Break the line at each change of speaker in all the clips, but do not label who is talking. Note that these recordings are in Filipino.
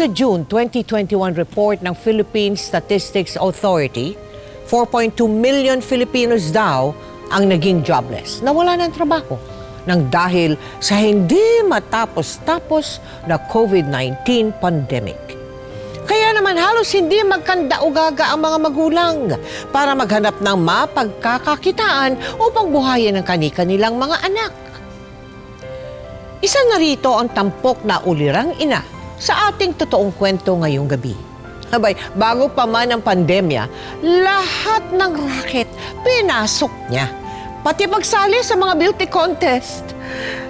sa June 2021 report ng Philippine Statistics Authority, 4.2 million Filipinos daw ang naging jobless, nawala ng trabaho nang dahil sa hindi matapos-tapos na COVID-19 pandemic. Kaya naman halos hindi magkanda-ugaga ang mga magulang para maghanap ng mapagkakakitaan upang buhayin ang kani-kanilang mga anak. Isa na rito ang tampok na ulirang ina sa ating totoong kwento ngayong gabi. Abay, bago pa man ang pandemya, lahat ng racket pinasok niya. Pati pagsali sa mga beauty contest.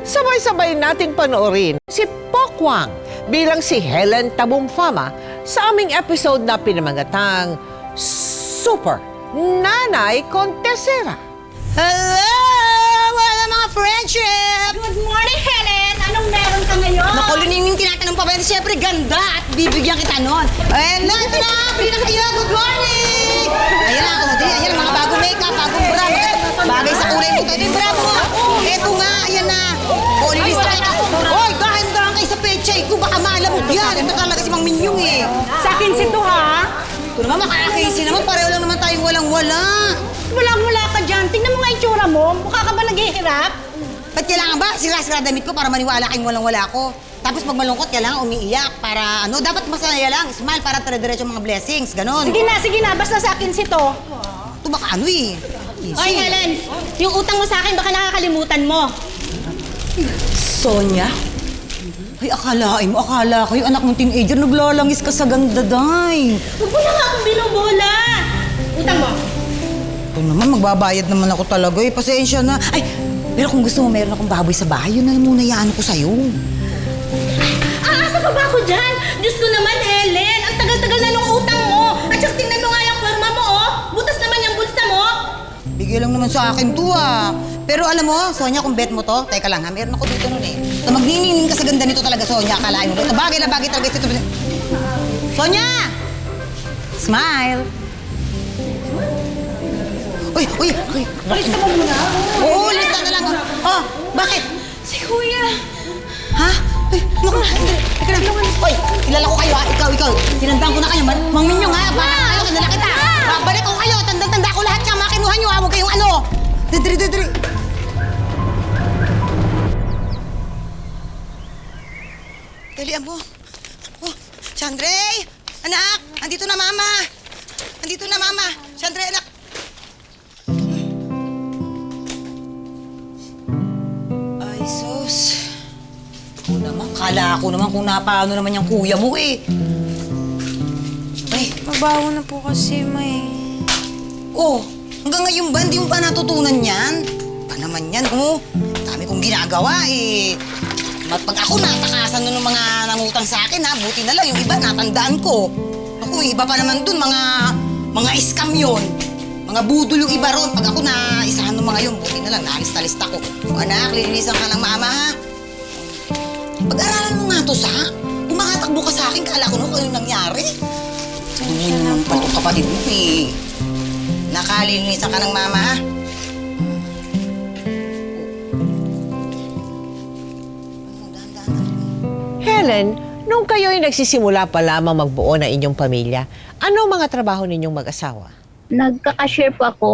Sabay-sabay nating panoorin si Pokwang bilang si Helen Tabumfama sa aming episode na pinamagatang Super Nanay Contesera.
Hello! Wala mga friendship!
Good morning, Helen! Anong meron ka ngayon?
Naku, Luningning, tinatanong pa ba? Siyempre, ganda at bibigyan kita nun. Ayan na, ito na! Bili na kayo! Good morning! Ayan na, ayan, mga bagong makeup, bagong bra. Bagay sa kulay mo. Ito yung bra mo. Ito nga, ayan na. O, lilista ka. Hoy, dahan-dahan kayo sa pechay ko. Baka maalamog yan. Ito talaga si Mang Minyong eh.
Sa akin si to, ha?
Ito naman, makakakisi naman. Pareho lang naman tayong walang-wala.
Walang-wala ka dyan. Tingnan mo nga yung tsura mo. Mukha ka ba naghihirap?
Ba't kailangan ba sira-sira damit ko para maniwala kayong walang-wala ko? Tapos pag malungkot, kailangan umiiyak para ano, dapat masaya lang, smile para dire-diretso mga blessings, ganon.
Sige na. Basta sa akin si to.
Ito baka ano eh. Easy.
Oy, Helen. Yung utang mo sa akin, baka nakakalimutan mo.
Sonia? Ay, akala ko yung anak mong teenager naglalangis ka sa ganda, day.
Huwag mo na nga akong binubola. Utang mo.
Ito naman, magbabayad naman ako talaga eh. Pasensya na. Ay, pero kung gusto mo, meron akong baboy sa bahay, yun na lang muna yaan ko sa'yo.
Asa pa ba ako dyan? Diyos ko naman, Helen. Ang tagal-tagal na nung utang mo. At saka tingnan mo nga yung kwarma mo, oh. Butas naman yung bulsa mo.
Bigay lang naman sa akin to ah. Pero alam mo, Sonia, kung bet mo to, teka lang ha, meron ako dito nun eh. Na magniningning ka sa ganda nito talaga, Sonia, akalain mo. Ito bagay na bagay talaga ito. Sonia! Smile! Uy!
Alis ka mo muna.
Oo, lista na lang. Oh, bakit?
Si Kuya.
Ha? Uy, naku, teka lang. Uy, kilala ko kayo ha, ikaw. Tinandaan ko na kayo, Mang Minyong ha, baka kayo, kinala kita. Babalik ko kayo, tanda ko lahat ka, makinuha nyo ha, huwag kayong ano. Diri. Dalian mo. Oh, Chandre! Anak! Andito na mama! Chandre, anak! Ay, sus. Kala ko naman kung napaano naman yung kuya mo eh. Ay,
Mabaho na po kasi, may.
oh, hanggang ngayon ba hindi mo pa natutunan yan? Pa naman yan, oh. Dami kong ginagawa eh. Pag ako natakasan nun ng mga nangutang sa akin ha, buti na lang yung iba natandaan ko. Naku, yung iba pa naman dun, mga scam yun. Mga budol yung iba ron. Pag ako naisahan ng mga yun, buti na lang, nalista-lista ko. O anak, lilinisan ka ng mama ha. Pag-aralan mo nga to sa, kumakatakbo ka sa akin, kala ko no, kung yung nangyari. Tulungin mo pa itong kapatid mo eh. Nakalilinisan ka ng mama ha.
Helen, nung kayo'y nagsisimula pa lamang magbuo ng inyong pamilya, ano mga trabaho ninyong mag-asawa?
Nagka-cashier po ako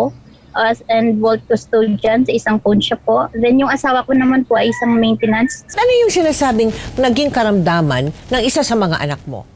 and involved custodian sa isang pawn shop po. Then yung asawa ko naman po ay isang maintenance.
Ano yung sinasabing naging karamdaman ng isa sa mga anak mo?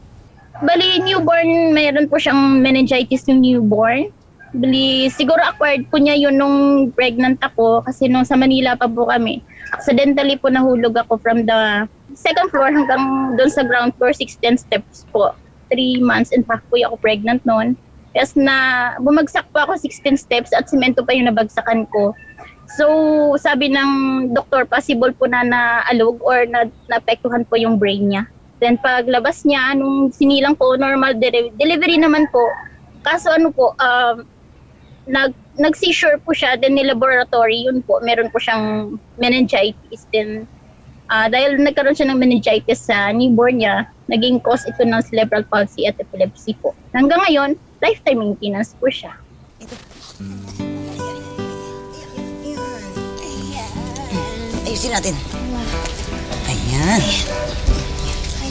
Bali, newborn, mayroon po siyang meningitis yung newborn. Bali, siguro acquired po niya yun nung pregnant ako kasi nung sa Manila pa po kami. Accidentally po nahulog ako from the second floor hanggang doon sa ground floor, 16 steps po. 3 months and half po ako pregnant noon. Yes, na bumagsak po ako 16 steps at semento pa yung nabagsakan ko. So, sabi ng doktor, possible po na naalog or naapektuhan po yung brain niya. Then paglabas niya, nung sinilang ko, normal delivery naman po. Kaso ano po, nag-seizure po siya, then ni-laboratory, yun po, meron po siyang meningitis. Then, dahil nagkaroon siya ng meningitis sa newborn niya, naging cause ito ng cerebral palsy at epilepsy po. Hanggang ngayon, lifetime maintenance po siya.
Ayusin natin. Ayan.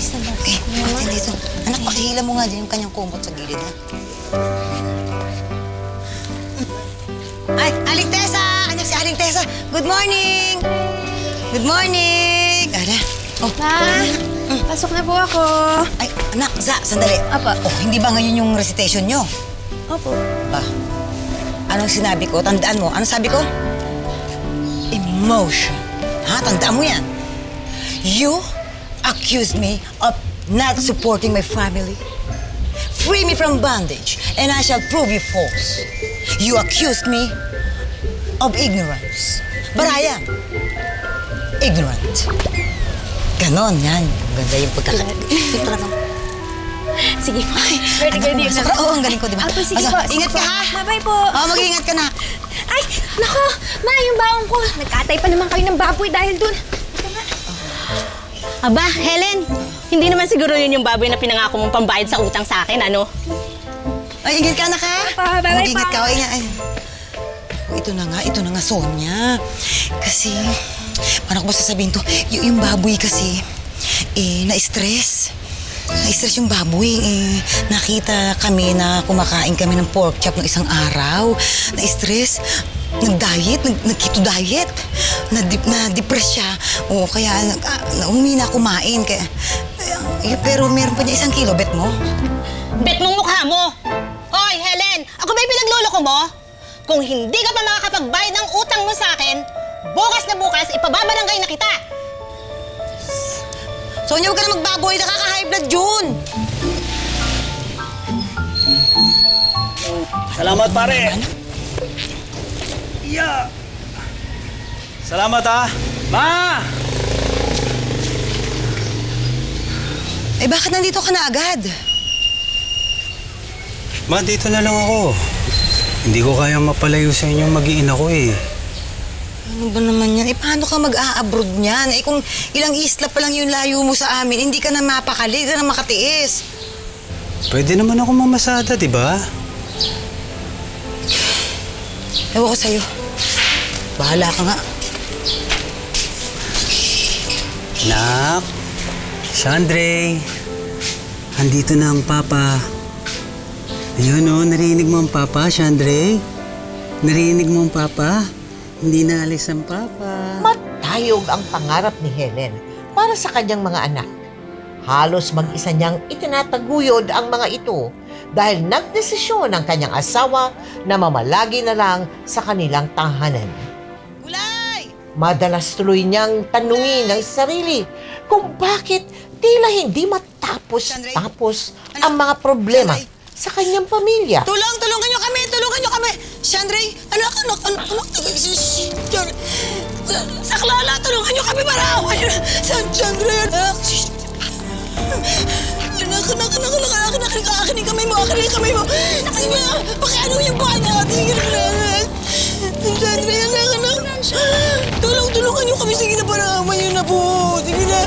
Ayos na ba?
Okay, ate dito. Anak, pakihila mo nga dyan yung kanyang kumot sa gilid, ha? Ay, Aling Tessa! Anak si Aling Tessa! Good morning! Good morning! Ara. Oh,
Pa, pasok na po ako.
ay, anak, sandali.
Apa.
Oh, hindi ba ngayon yung recitation nyo?
Opo.
Ah, anong sinabi ko? Tandaan mo. Anong sabi ko? Emotion. Ha? Tandaan mo yan. You accused me of not supporting my family. Free me from bondage, and I shall prove you false. You accused me of ignorance. But I am ignorant. Ganon, yan. Ganda yung pagkakalit talaga.
Sige po.
Anak, masakra. Oo, ang galing ko, di ba?
Apo, sige
Asa,
po.
Ingat
Sige
ka,
po.
ha?
Bye-bye po.
Oo, mag-iingat ka na.
Ay, nako. Ma, yung baong ko. Nagkatay pa naman kayo ng baboy dahil dun.
Aba, Helen, hindi naman siguro yun yung baboy na pinangako mong pambayad sa utang sa akin, ano?
Ay, ingat ka, anak, ha?
Pa, bye-bye,
Mag-ingat
pa.
ka. O, ingat. Ay. Ito na nga, Sonia. Kasi, paano ko ba sasabihin to? Yung baboy kasi, na-stress. Na-stress yung baboy. Nakita kami na kumakain kami ng pork chop ng isang araw. Na-stress. Nag-diet, nag-keto diet. Na-depress siya. O, kaya humina kumain. Pero meron pa niya 1 kilo, bet mo?
Bet mong mukha mo! Hoy, Helen! Ako ba'y pinagluloko mo? Kung hindi ka pa makakapagbayad ng utang mo sa akin, bukas na bukas, ipababarangay na kita!
Sonia, huwag ka na magbaboy. Nakaka-high blood yun.
Salamat, pare. Yeah. Salamat, ha. Ma!
Bakit nandito ka na agad?
Ma, dito na lang ako. Hindi ko kayang mapalayo sa inyo mag-iina ko, eh.
Ano ba naman yan? Paano ka mag-a-abroad niyan? Kung ilang isla pa lang yung layo mo sa amin, hindi ka na mapakali, hindi ka na makatiis.
Pwede naman ako mamasada, di ba?
Ewan ko sa'yo. Bahala ka nga.
Nak, Shandre, andito na ang papa. Ayun, oh, narinig mo ang papa, Shandre? Narinig mo ang papa? Hindi na alis ang papa.
Matayog ang pangarap ni Helen para sa kanyang mga anak. Halos mag-isa niyang itinataguyod ang mga ito dahil nagdesisyon ang kanyang asawa na mamalagi na lang sa kanilang tahanan.
Gulay!
Madalas tuloy niyang tanungin ang sarili kung bakit tila hindi matapos-tapos ang mga problema sa kanyang pamilya.
Tulungan nyo kami! Tulungan nyo kami! Shandre, anak. Saklala, tulungan nyo kami para awan nyo. Shandre, anak. Anak, akin yung kamay mo. Pakiano yung buhay natin. Shandre, anak. Tulungan nyo kami. Sige na, para awan nyo na po. Sige na.